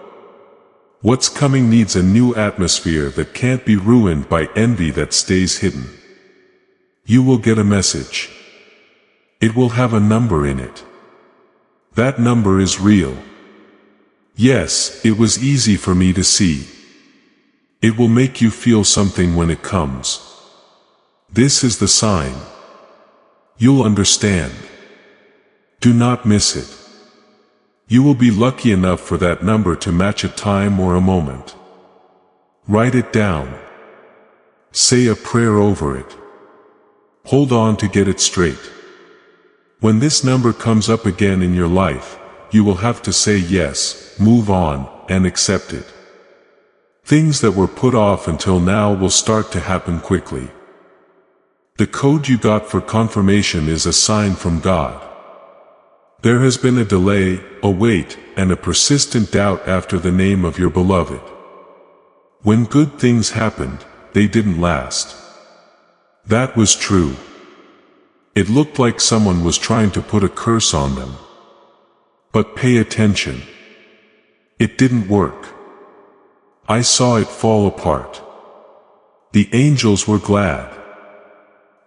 What's coming needs a new atmosphere that can't be ruined by envy that stays hidden. You will get a message. It will have a number in it. That number is real. Yes, it was easy for me to see. It will make you feel something when it comes. This is the sign. You'll understand. Do not miss it. You will be lucky enough for that number to match a time or a moment. Write it down. Say a prayer over it. Hold on to get it straight. When this number comes up again in your life, you will have to say yes, move on, and accept it. Things that were put off until now will start to happen quickly. The code you got for confirmation is a sign from God. There has been a delay, a wait, and a persistent doubt after the name of your beloved. When good things happened, they didn't last. That was true. It looked like someone was trying to put a curse on them. But pay attention. It didn't work. I saw it fall apart. The angels were glad.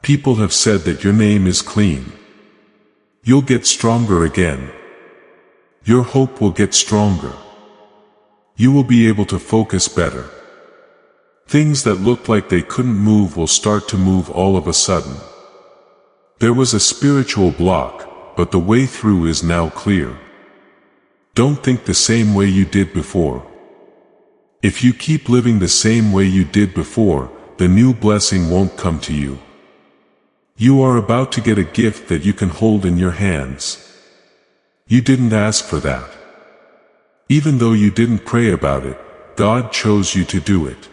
People have said that your name is clean. You'll get stronger again. Your hope will get stronger. You will be able to focus better. Things that looked like they couldn't move will start to move all of a sudden. There was a spiritual block, but the way through is now clear. Don't think the same way you did before. If you keep living the same way you did before, the new blessing won't come to you. You are about to get a gift that you can hold in your hands. You didn't ask for that. Even though you didn't pray about it, God chose you to do it.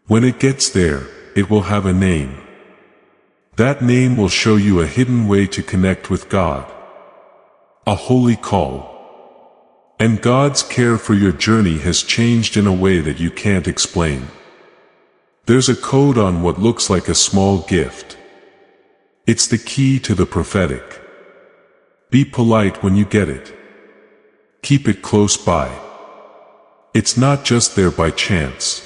When it gets there, it will have a name. That name will show you a hidden way to connect with God. A holy call. And God's care for your journey has changed in a way that you can't explain. There's a code on what looks like a small gift. It's the key to the prophetic. Be polite when you get it. Keep it close by. It's not just there by chance.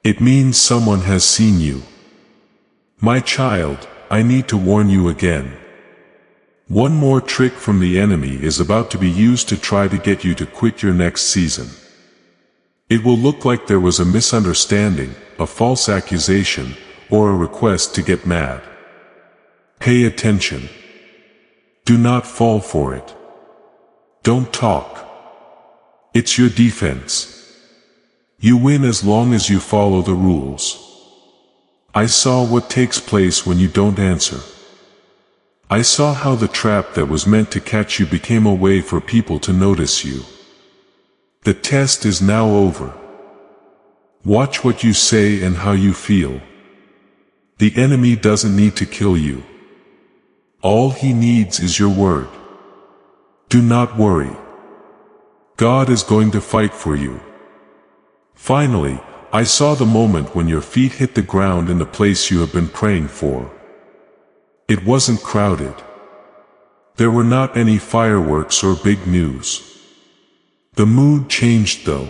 It means someone has seen you. My child, I need to warn you again. One more trick from the enemy is about to be used to try to get you to quit your next season. It will look like there was a misunderstanding, a false accusation, or a request to get mad. Pay attention. Do not fall for it. Don't talk. It's your defense. You win as long as you follow the rules. I saw what takes place when you don't answer. I saw how the trap that was meant to catch you became a way for people to notice you. The test is now over. Watch what you say and how you feel. The enemy doesn't need to kill you. All he needs is your word. Do not worry. God is going to fight for you. Finally, I saw the moment when your feet hit the ground in the place you have been praying for. It wasn't crowded. There were not any fireworks or big news. The mood changed though.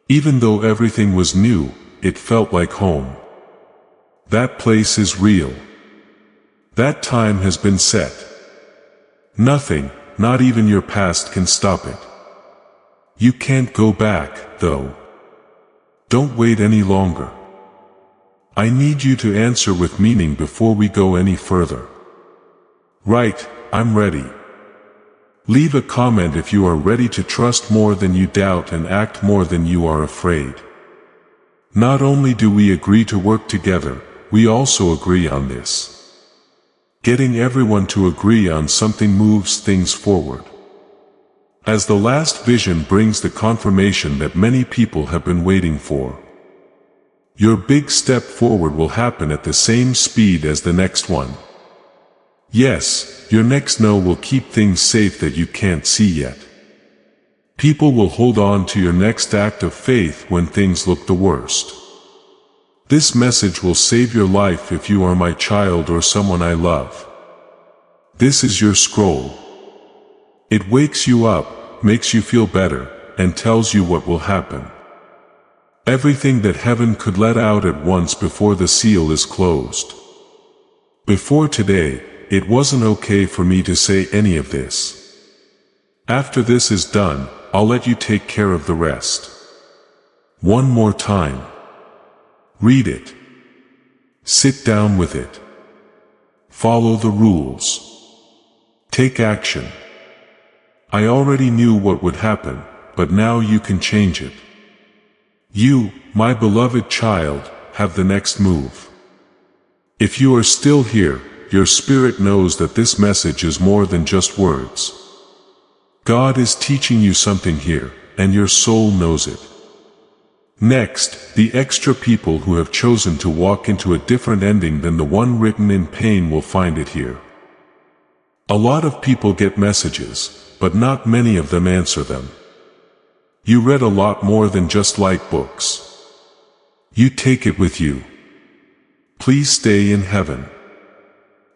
Even though everything was new, it felt like home. That place is real. That time has been set. Nothing, not even your past, can stop it. You can't go back, though. Don't wait any longer. I need you to answer with meaning before we go any further. Right, I'm ready. Leave a comment if you are ready to trust more than you doubt and act more than you are afraid. Not only do we agree to work together, we also agree on this. Getting everyone to agree on something moves things forward. As the last vision brings the confirmation that many people have been waiting for. Your big step forward will happen at the same speed as the next one. Yes, your next no will keep things safe that you can't see yet. People will hold on to your next act of faith when things look the worst. This message will save your life if you are my child or someone I love. This is your scroll. It wakes you up, makes you feel better, and tells you what will happen. Everything that heaven could let out at once before the seal is closed. Before today, it wasn't okay for me to say any of this. After this is done, I'll let you take care of the rest. One more time. Read it. Sit down with it. Follow the rules. Take action. I already knew what would happen, but now you can change it. You, my beloved child, have the next move. If you are still here, your spirit knows that this message is more than just words. God is teaching you something here, and your soul knows it. Next, the extra people who have chosen to walk into a different ending than the one written in pain will find it here. A lot of people get messages, but not many of them answer them. You read a lot more than just like books. You take it with you. Please stay in heaven.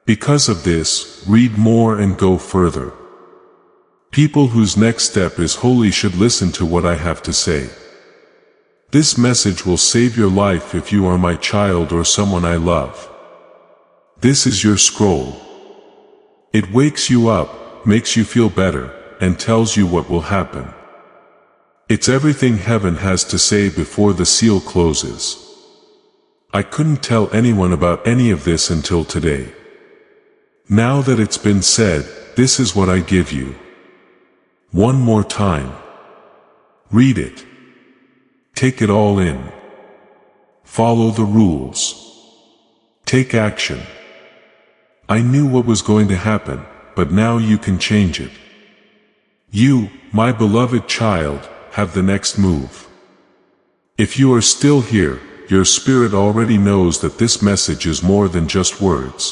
Because of this, read more and go further. People whose next step is holy should listen to what I have to say. This message will save your life if you are my child or someone I love. This is your scroll. It wakes you up, makes you feel better, and tells you what will happen. It's everything heaven has to say before the seal closes. I couldn't tell anyone about any of this until today. Now that it's been said, this is what I give you. One more time. Read it. Take it all in. Follow the rules. Take action. I knew what was going to happen, but now you can change it. You, my beloved child, have the next move. If you are still here, your spirit already knows that this message is more than just words.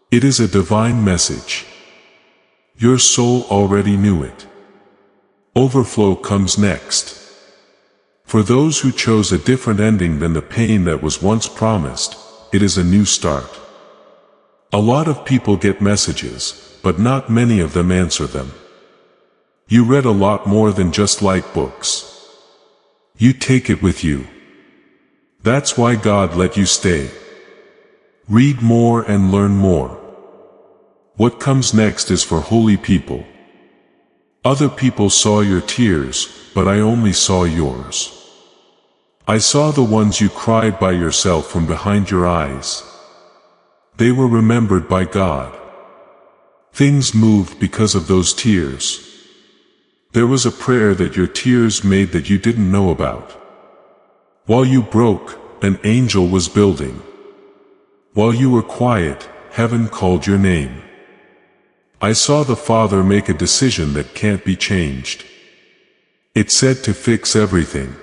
It is a divine message. Your soul already knew it. Overflow comes next. For those who chose a different ending than the pain that was once promised, it is a new start. A lot of people get messages, but not many of them answer them. You read a lot more than just like books. You take it with you. That's why God let you stay. Read more and learn more. What comes next is for holy people. Other people saw your tears, but I only saw yours. I saw the ones you cried by yourself from behind your eyes. They were remembered by God. Things moved because of those tears. There was a prayer that your tears made that you didn't know about. While you broke, an angel was building. While you were quiet, heaven called your name. I saw the Father make a decision that can't be changed. It said to fix everything.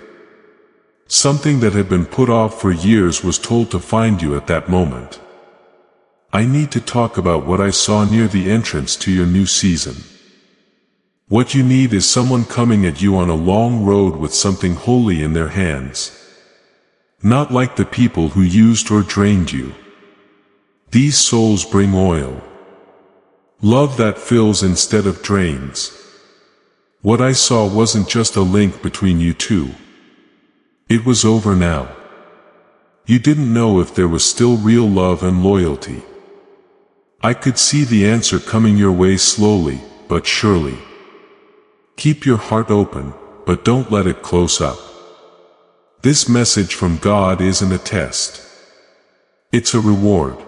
Something that had been put off for years was told to find you at that moment. I need to talk about what I saw near the entrance to your new season. What you need is someone coming at you on a long road with something holy in their hands. Not like the people who used or drained you. These souls bring oil. Love that fills instead of drains. What I saw wasn't just a link between you two. It was over now. You didn't know if there was still real love and loyalty. I could see the answer coming your way slowly, but surely. Keep your heart open, but don't let it close up. This message from God isn't a test. It's a reward.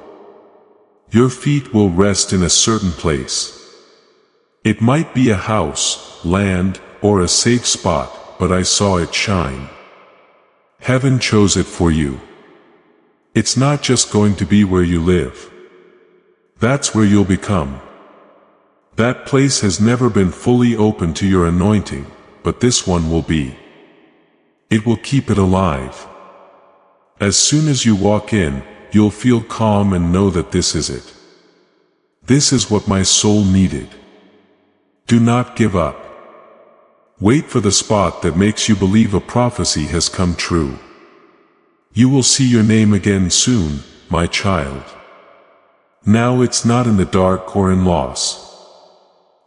Your feet will rest in a certain place. It might be a house, land, or a safe spot, but I saw it shine. Heaven chose it for you. It's not just going to be where you live. That's where you'll become. That place has never been fully open to your anointing, but this one will be. It will keep it alive. As soon as you walk in, you'll feel calm and know that this is it. This is what my soul needed. Do not give up. Wait for the spot that makes you believe a prophecy has come true. You will see your name again soon, my child. Now it's not in the dark or in loss.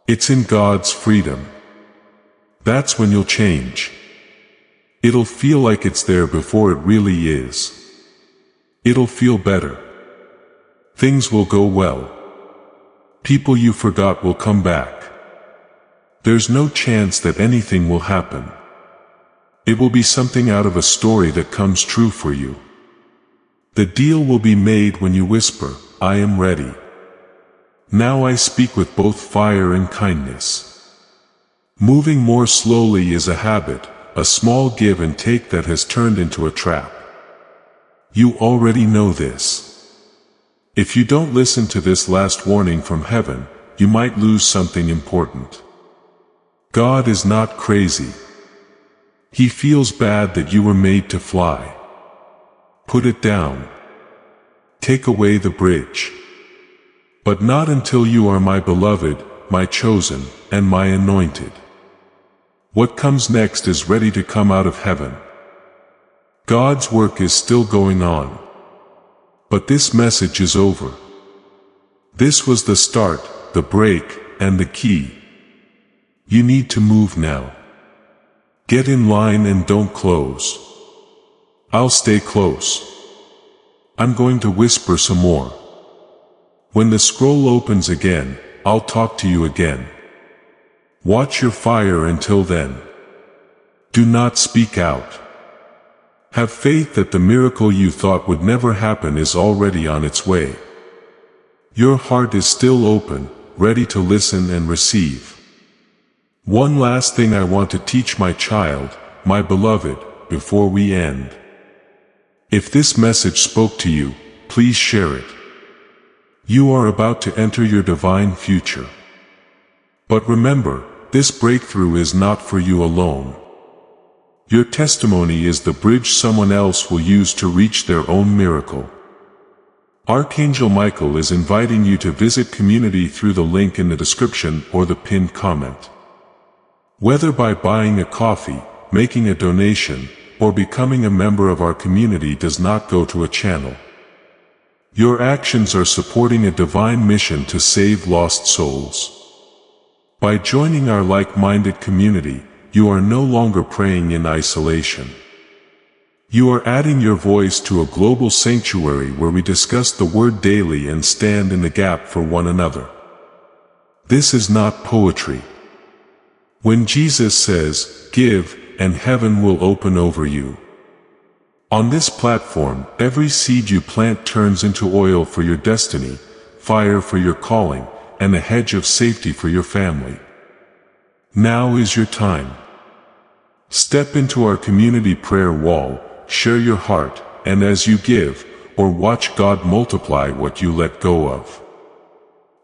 It's in God's freedom. That's when you'll change. It'll feel like it's there before it really is. It'll feel better. Things will go well. People you forgot will come back. There's no chance that anything will happen. It will be something out of a story that comes true for you. The deal will be made when you whisper, I am ready. Now I speak with both fire and kindness. Moving more slowly is a habit, a small give and take that has turned into a trap. You already know this. If you don't listen to this last warning from heaven, you might lose something important. God is not crazy. He feels bad that you were made to fly. Put it down. Take away the bridge. But not until you are my beloved, my chosen, and my anointed. What comes next is ready to come out of heaven. God's work is still going on. But this message is over. This was the start, the break, and the key. You need to move now. Get in line and don't close. I'll stay close. I'm going to whisper some more. When the scroll opens again, I'll talk to you again. Watch your fire until then. Do not speak out. Have faith that the miracle you thought would never happen is already on its way. Your heart is still open, ready to listen and receive. One last thing I want to teach my child, my beloved, before we end. If this message spoke to you, please share it. You are about to enter your divine future. But remember, this breakthrough is not for you alone. Your testimony is the bridge someone else will use to reach their own miracle. Archangel Michael is inviting you to visit community through the link in the description or the pinned comment. Whether by buying a coffee, making a donation, or becoming a member of our community does not go to a channel. Your actions are supporting a divine mission to save lost souls. By joining our like-minded community, you are no longer praying in isolation. You are adding your voice to a global sanctuary where we discuss the Word daily and stand in the gap for one another. This is not poetry. When Jesus says, "Give, and heaven will open over you." On this platform, every seed you plant turns into oil for your destiny, fire for your calling, and a hedge of safety for your family. Now is your time. Step into our community prayer wall, share your heart, and as you give, or watch God multiply what you let go of.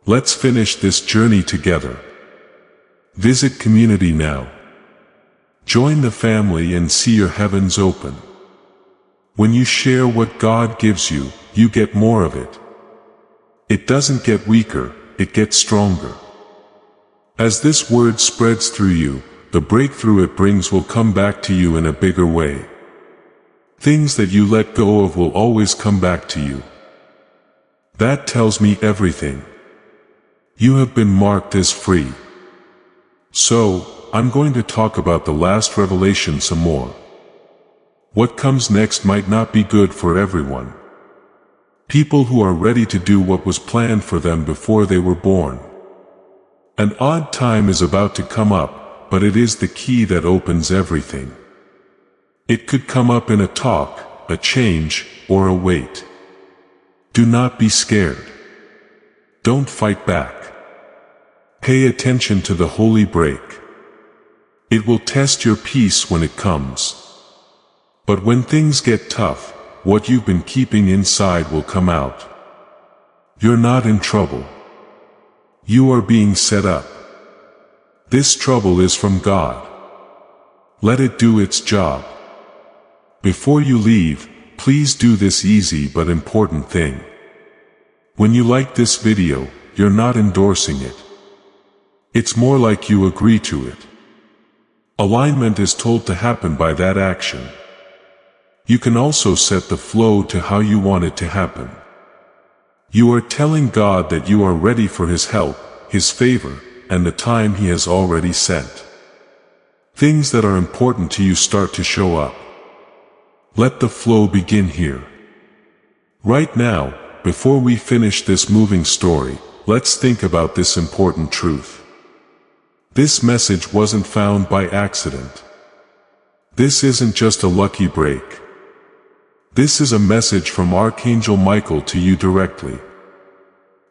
Let's finish this journey together. Visit community now. Join the family and see your heavens open. When you share what God gives you, you get more of it. It doesn't get weaker, it gets stronger. As this word spreads through you, the breakthrough it brings will come back to you in a bigger way. Things that you let go of will always come back to you. That tells me everything. You have been marked as free. So, I'm going to talk about the last revelation some more. What comes next might not be good for everyone. People who are ready to do what was planned for them before they were born. An odd time is about to come up, but it is the key that opens everything. It could come up in a talk, a change, or a wait. Do not be scared. Don't fight back. Pay attention to the holy break. It will test your peace when it comes. But when things get tough, what you've been keeping inside will come out. You're not in trouble. You are being set up. This trouble is from God. Let it do its job. Before you leave, please do this easy but important thing. When you like this video, you're not endorsing it. It's more like you agree to it. Alignment is told to happen by that action. You can also set the flow to how you want it to happen. You are telling God that you are ready for His help, His favor, and the time He has already sent. Things that are important to you start to show up. Let the flow begin here. Right now, before we finish this moving story, let's think about this important truth. This message wasn't found by accident. This isn't just a lucky break. This is a message from Archangel Michael to you directly.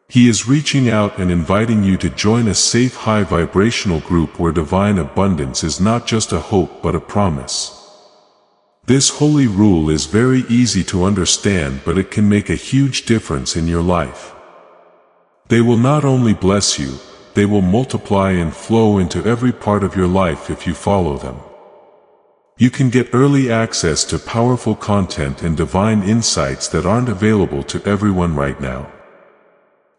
He is reaching out and inviting you to join a safe high vibrational group where divine abundance is not just a hope but a promise. This holy rule is very easy to understand, but it can make a huge difference in your life. They will not only bless you, they will multiply and flow into every part of your life if you follow them. You can get early access to powerful content and divine insights that aren't available to everyone right now.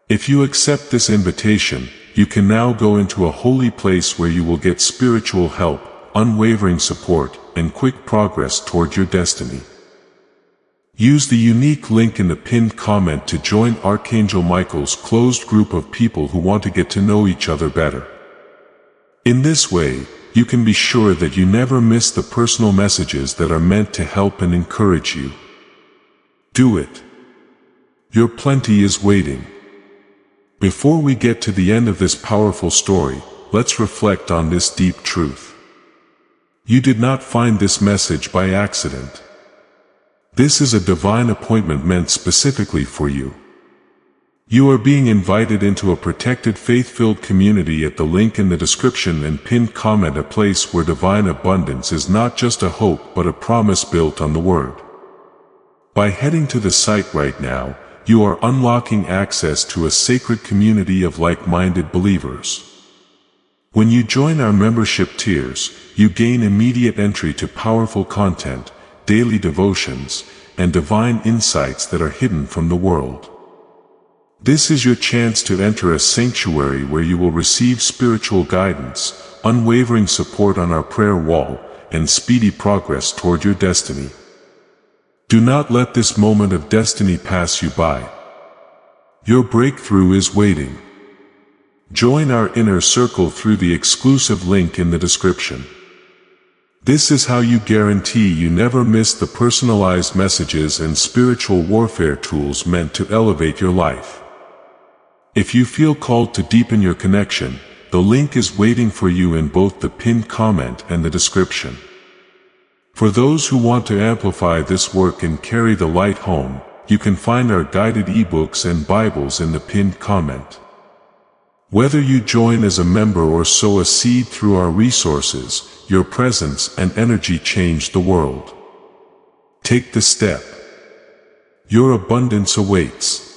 If you accept this invitation, you can now go into a holy place where you will get spiritual help, unwavering support, and quick progress toward your destiny. Use the unique link in the pinned comment to join Archangel Michael's closed group of people who want to get to know each other better. In this way, you can be sure that you never miss the personal messages that are meant to help and encourage you. Do it. Your plenty is waiting. Before we get to the end of this powerful story, let's reflect on this deep truth. You did not find this message by accident. This is a divine appointment meant specifically for you. You are being invited into a protected faith-filled community at the link in the description and pinned comment, a place where divine abundance is not just a hope but a promise built on the Word. By heading to the site right now, you are unlocking access to a sacred community of like-minded believers. When you join our membership tiers, you gain immediate entry to powerful content, daily devotions, and divine insights that are hidden from the world. This is your chance to enter a sanctuary where you will receive spiritual guidance, unwavering support on our prayer wall, and speedy progress toward your destiny. Do not let this moment of destiny pass you by. Your breakthrough is waiting. Join our inner circle through the exclusive link in the description. This is how you guarantee you never miss the personalized messages and spiritual warfare tools meant to elevate your life. If you feel called to deepen your connection, the link is waiting for you in both the pinned comment and the description. For those who want to amplify this work and carry the light home, you can find our guided ebooks and Bibles in the pinned comment. Whether you join as a member or sow a seed through our resources, your presence and energy change the world. Take the step. Your abundance awaits.